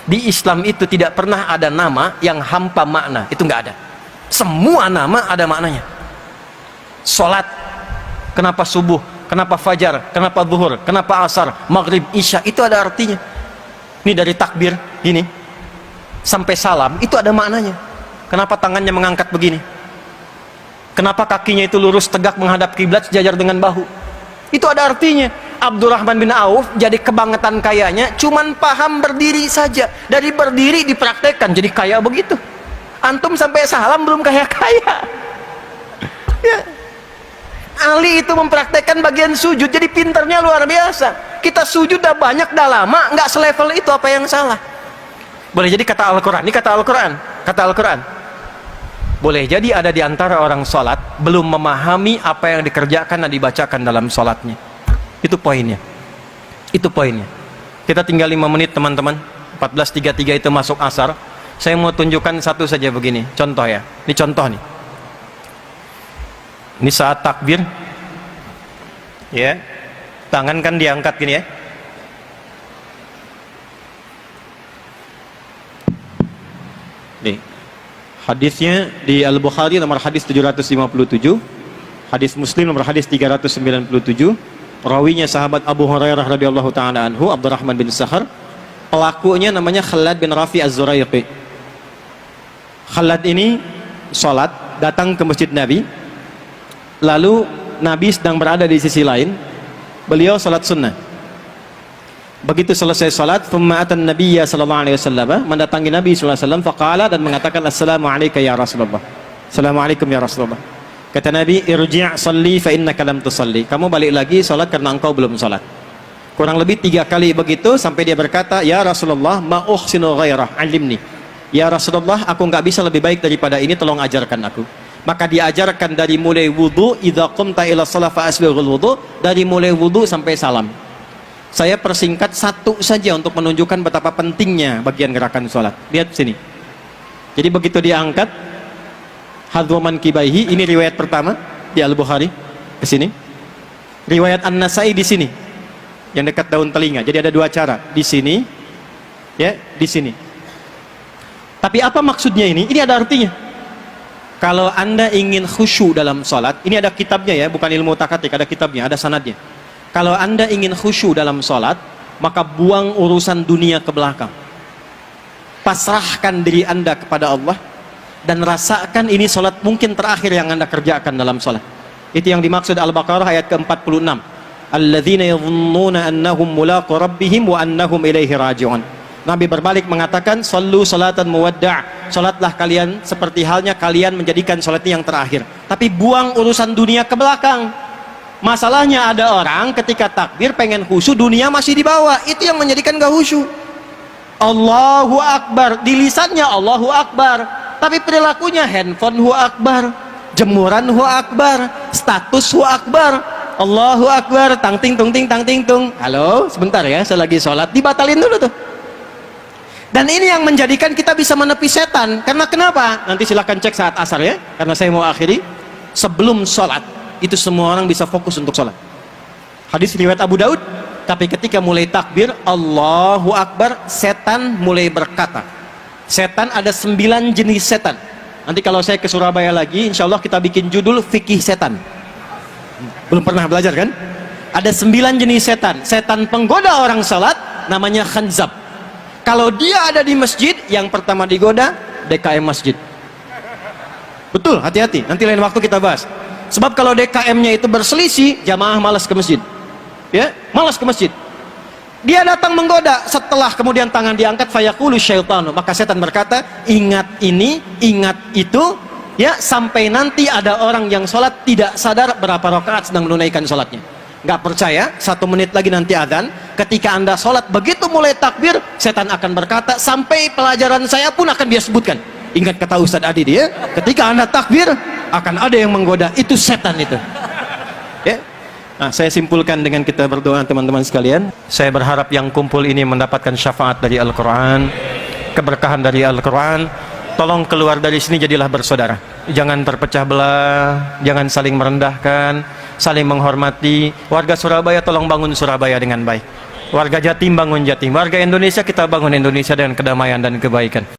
Di Islam itu tidak pernah ada nama yang hampa makna, itu nggak ada. Semua nama ada maknanya. Sholat, kenapa subuh, kenapa fajar, kenapa zuhur, kenapa asar, maghrib, isya, itu ada artinya. Ini dari takbir ini sampai salam itu ada maknanya. Kenapa tangannya mengangkat begini, kenapa kakinya itu lurus tegak menghadap kiblat sejajar dengan bahu, itu ada artinya. Abdurrahman bin Auf jadi kebangetan kayanya cuman paham berdiri saja, dari berdiri dipraktekkan jadi kaya begitu. Antum sampai salam belum kaya-kaya ya. Ali itu mempraktekkan bagian sujud jadi pinternya luar biasa. Kita sujud dah banyak, dah lama, nggak selevel itu, apa yang salah? Boleh jadi kata Al-Quran, ini kata Al-Quran, kata Al-Quran, boleh jadi ada di antara orang sholat belum memahami apa yang dikerjakan dan dibacakan dalam sholatnya. Itu poinnya, itu poinnya. Kita tinggal 5 menit teman-teman, 14.33 itu masuk asar. Saya mau tunjukkan satu saja begini, contoh ya. Ini contoh nih. Ini saat takbir ya, tangan kan diangkat gini ya. Nih, hadisnya di Al-Bukhari nomor hadis 757, hadis Muslim nomor hadis 397. Rawinya sahabat Abu Hurairah radhiyallahu taala anhu, Abdurrahman bin Sakhar. Pelakunya namanya Khalad bin Rafi Az-Zuraiqi. Khalad ini sholat, datang ke masjid Nabi. Lalu Nabi sedang berada di sisi lain. Beliau sholat sunnah. Begitu selesai sholat, thumma atan Nabiyya sallallahu alaihi wasallam, mendatangi Nabi sallallahu alaihi wasallam, faqala, dan mengatakan, assalamu alayka ya Rasulullah. Assalamualaikum ya Rasulullah. Kata Nabi, irji' salli fa innaka lam tusalli. Kamu balik lagi salat karena engkau belum salat. Kurang lebih 3 kali begitu sampai dia berkata, ya Rasulullah, ma uhsinu ghairah, alimni. Ya Rasulullah, aku enggak bisa lebih baik daripada ini, tolong ajarkan aku. Maka diajarkan dari mulai wudu, idza qumta ila shalah fa asbighul wudu, dari mulai wudu sampai salam. Saya persingkat satu saja untuk menunjukkan betapa pentingnya bagian gerakan salat. Lihat sini. Jadi begitu diangkat hadwaman kibaihi, ini riwayat pertama di Al-Bukhari ke sini. Riwayat An-Nasai di sini, yang dekat daun telinga. Jadi ada 2 cara, di sini ya, di sini. Tapi apa maksudnya ini? Ini ada artinya. Kalau Anda ingin khusyuk dalam salat, ini ada kitabnya ya, bukan ilmu takatik, ada kitabnya, ada sanadnya. Kalau Anda ingin khusyuk dalam salat, maka buang urusan dunia ke belakang. Pasrahkan diri Anda kepada Allah dan rasakan ini salat mungkin terakhir yang Anda kerjakan dalam salat. Itu yang dimaksud Al-Baqarah ayat ke-46. Alladzina yadhunnuna annahum mulaqu rabbihim wa annahum ilaihi raji'un. Nabi berbalik mengatakan, sallu salatan muwadda'. Salatlah kalian seperti halnya kalian menjadikan salat ini yang terakhir. Tapi buang urusan dunia ke belakang. Masalahnya ada orang ketika takbir pengen khusyuk, dunia masih dibawa. Itu yang menjadikan gak khusyuk. Allahu Akbar, di lisannya Allahu Akbar, tapi perilakunya handphone Hu Akbar, jemuran Hu Akbar, status Hu Akbar. Allahu Akbar, tang ting tung ting tang ting tung. Halo, sebentar ya, saya lagi sholat, dibatalin dulu tuh. Dan ini yang menjadikan kita bisa menepi setan. Karena kenapa? Nanti silahkan cek saat asar ya, karena saya mau akhiri. Sebelum sholat itu semua orang bisa fokus untuk sholat. Hadis riwayat Abu Daud. Tapi ketika mulai takbir Allahu Akbar, setan mulai berkata. Setan ada 9 jenis setan. Nanti kalau saya ke Surabaya lagi, insya Allah kita bikin judul fikih setan. Belum pernah belajar kan? Ada 9 jenis setan. Setan penggoda orang salat namanya khanzab. Kalau dia ada di masjid, yang pertama digoda DKM masjid. Betul, hati-hati, nanti lain waktu kita bahas. Sebab kalau DKM-nya itu berselisih, jamaah malas ke masjid ya, malas ke masjid. Dia datang menggoda, setelah kemudian tangan diangkat, fayaqulu syaitanu, maka setan berkata, ingat ini, ingat itu ya, sampai nanti ada orang yang sholat tidak sadar berapa rakaat sedang menunaikan sholatnya. Nggak percaya, 1 menit lagi nanti adzan. Ketika Anda sholat, begitu mulai takbir, setan akan berkata, sampai pelajaran saya pun akan dia sebutkan. Ingat kata Ustadz Adi dia, ketika Anda takbir akan ada yang menggoda, itu setan itu ya. Nah, saya simpulkan dengan kita berdoa teman-teman sekalian. Saya berharap yang kumpul ini mendapatkan syafaat dari Al-Quran, keberkahan dari Al-Quran. Tolong keluar dari sini jadilah bersaudara. Jangan terpecah belah, jangan saling merendahkan, saling menghormati. Warga Surabaya, tolong bangun Surabaya dengan baik. Warga Jatim bangun Jatim. Warga Indonesia kita bangun Indonesia dengan kedamaian dan kebaikan.